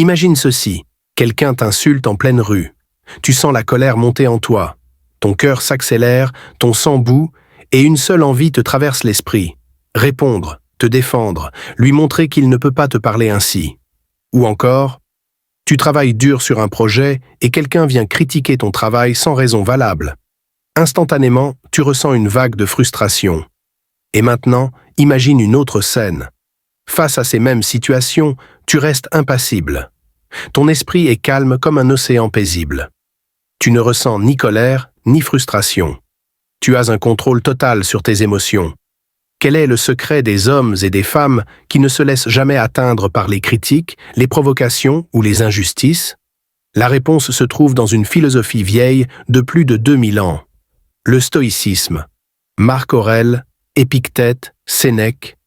Imagine ceci, quelqu'un t'insulte en pleine rue. Tu sens la colère monter en toi. Ton cœur s'accélère, ton sang bout, et une seule envie te traverse l'esprit. Répondre, te défendre, lui montrer qu'il ne peut pas te parler ainsi. Ou encore, tu travailles dur sur un projet et quelqu'un vient critiquer ton travail sans raison valable. Instantanément, tu ressens une vague de frustration. Et maintenant, imagine une autre scène. Face à ces mêmes situations, tu restes impassible. Ton esprit est calme comme un océan paisible. Tu ne ressens ni colère, ni frustration. Tu as un contrôle total sur tes émotions. Quel est le secret des hommes et des femmes qui ne se laissent jamais atteindre par les critiques, les provocations ou les injustices? La réponse se trouve dans une philosophie vieille de plus de 2000 ans. Le stoïcisme. Marc Aurèle, Épictète, Sénèque.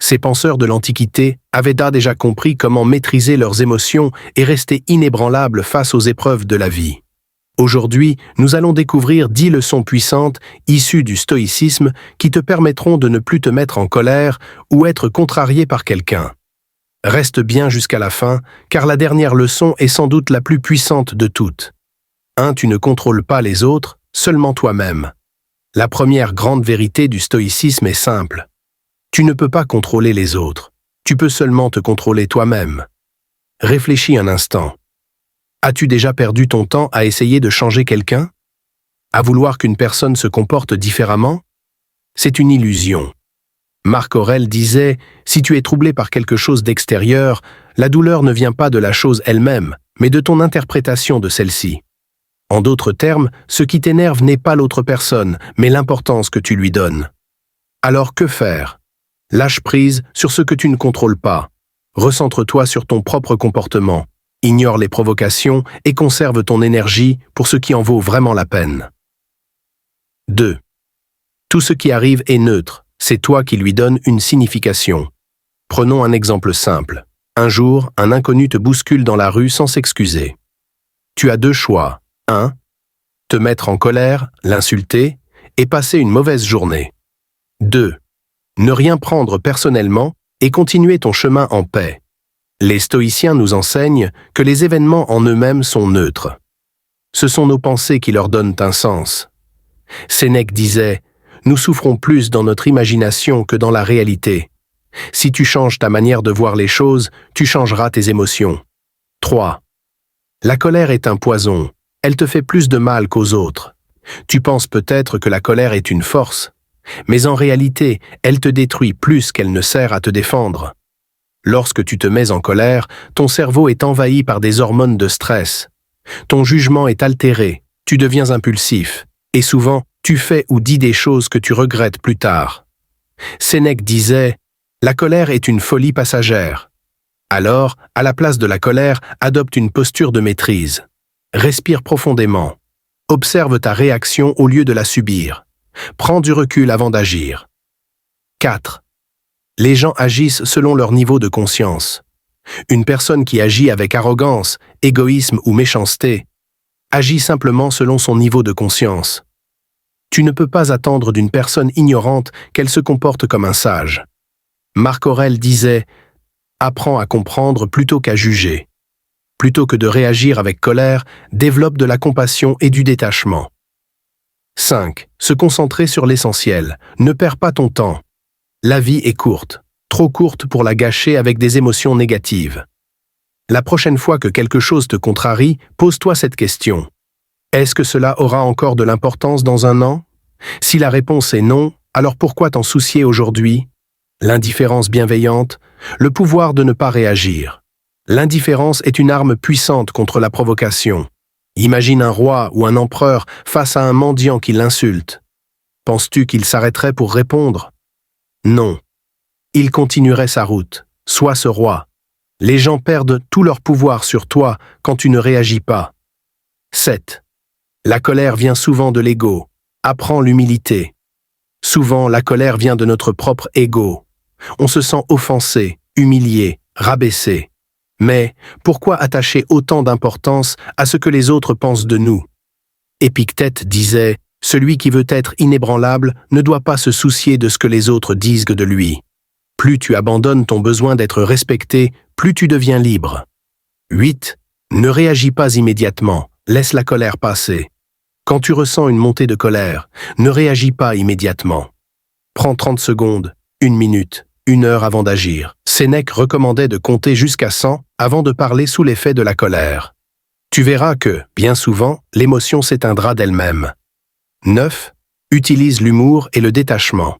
Ces penseurs de l'Antiquité avaient déjà compris comment maîtriser leurs émotions et rester inébranlables face aux épreuves de la vie. Aujourd'hui, nous allons découvrir 10 leçons puissantes issues du stoïcisme qui te permettront de ne plus te mettre en colère ou être contrarié par quelqu'un. Reste bien jusqu'à la fin, car la dernière leçon est sans doute la plus puissante de toutes. 1. Tu ne contrôles pas les autres, seulement toi-même. La première grande vérité du stoïcisme est simple. Tu ne peux pas contrôler les autres, tu peux seulement te contrôler toi-même. Réfléchis un instant. As-tu déjà perdu ton temps à essayer de changer quelqu'un? À vouloir qu'une personne se comporte différemment? C'est une illusion. Marc Aurèle disait « Si tu es troublé par quelque chose d'extérieur, la douleur ne vient pas de la chose elle-même, mais de ton interprétation de celle-ci. » En d'autres termes, ce qui t'énerve n'est pas l'autre personne, mais l'importance que tu lui donnes. Alors que faire? Lâche prise sur ce que tu ne contrôles pas. Recentre-toi sur ton propre comportement. Ignore les provocations et conserve ton énergie pour ce qui en vaut vraiment la peine. 2. Tout ce qui arrive est neutre, c'est toi qui lui donnes une signification. Prenons un exemple simple. Un jour, un inconnu te bouscule dans la rue sans s'excuser. Tu as 2 choix. 1. Te mettre en colère, l'insulter, et passer une mauvaise journée. 2. Ne rien prendre personnellement et continuer ton chemin en paix. Les stoïciens nous enseignent que les événements en eux-mêmes sont neutres. Ce sont nos pensées qui leur donnent un sens. Sénèque disait « Nous souffrons plus dans notre imagination que dans la réalité. Si tu changes ta manière de voir les choses, tu changeras tes émotions. » 3. La colère est un poison. Elle te fait plus de mal qu'aux autres. Tu penses peut-être que la colère est une force, mais en réalité, elle te détruit plus qu'elle ne sert à te défendre. Lorsque tu te mets en colère, ton cerveau est envahi par des hormones de stress. Ton jugement est altéré, tu deviens impulsif, et souvent, tu fais ou dis des choses que tu regrettes plus tard. Sénèque disait « La colère est une folie passagère. » Alors, à la place de la colère, adopte une posture de maîtrise. Respire profondément. Observe ta réaction au lieu de la subir. Prends du recul avant d'agir. 4. Les gens agissent selon leur niveau de conscience. Une personne qui agit avec arrogance, égoïsme ou méchanceté agit simplement selon son niveau de conscience. Tu ne peux pas attendre d'une personne ignorante qu'elle se comporte comme un sage. Marc Aurèle disait « Apprends à comprendre plutôt qu'à juger. Plutôt que de réagir avec colère, développe de la compassion et du détachement. » 5. Se concentrer sur l'essentiel. Ne perds pas ton temps. La vie est courte, trop courte pour la gâcher avec des émotions négatives. La prochaine fois que quelque chose te contrarie, pose-toi cette question. Est-ce que cela aura encore de l'importance dans un an? Si la réponse est non, alors pourquoi t'en soucier aujourd'hui? L'indifférence bienveillante, le pouvoir de ne pas réagir. L'indifférence est une arme puissante contre la provocation. Imagine un roi ou un empereur face à un mendiant qui l'insulte. Penses-tu qu'il s'arrêterait pour répondre? Non. Il continuerait sa route. Sois ce roi. Les gens perdent tout leur pouvoir sur toi quand tu ne réagis pas. 7. La colère vient souvent de l'ego. Apprends l'humilité. Souvent, la colère vient de notre propre ego. On se sent offensé, humilié, rabaissé. Mais pourquoi attacher autant d'importance à ce que les autres pensent de nous? Épictète disait « Celui qui veut être inébranlable ne doit pas se soucier de ce que les autres disent de lui. Plus tu abandonnes ton besoin d'être respecté, plus tu deviens libre. » 8. Ne réagis pas immédiatement, laisse la colère passer. Quand tu ressens une montée de colère, ne réagis pas immédiatement. Prends 30 secondes, 1 minute, 1 heure avant d'agir. Sénèque recommandait de compter jusqu'à 100 avant de parler sous l'effet de la colère. Tu verras que, bien souvent, l'émotion s'éteindra d'elle-même. 9. Utilise l'humour et le détachement.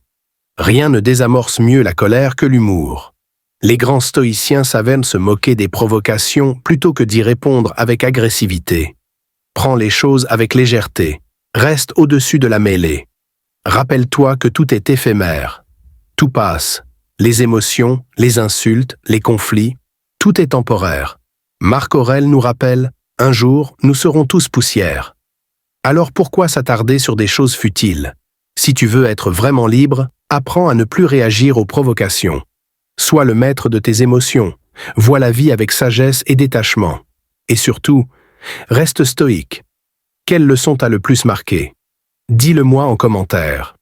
Rien ne désamorce mieux la colère que l'humour. Les grands stoïciens savaient se moquer des provocations plutôt que d'y répondre avec agressivité. Prends les choses avec légèreté. Reste au-dessus de la mêlée. Rappelle-toi que tout est éphémère. Tout passe. Les émotions, les insultes, les conflits, tout est temporaire. Marc Aurèle nous rappelle « Un jour, nous serons tous poussière ». Alors pourquoi s'attarder sur des choses futiles? Si tu veux être vraiment libre, apprends à ne plus réagir aux provocations. Sois le maître de tes émotions. Vois la vie avec sagesse et détachement. Et surtout, reste stoïque. Quelle leçon t'a le plus marqué? Dis-le-moi en commentaire.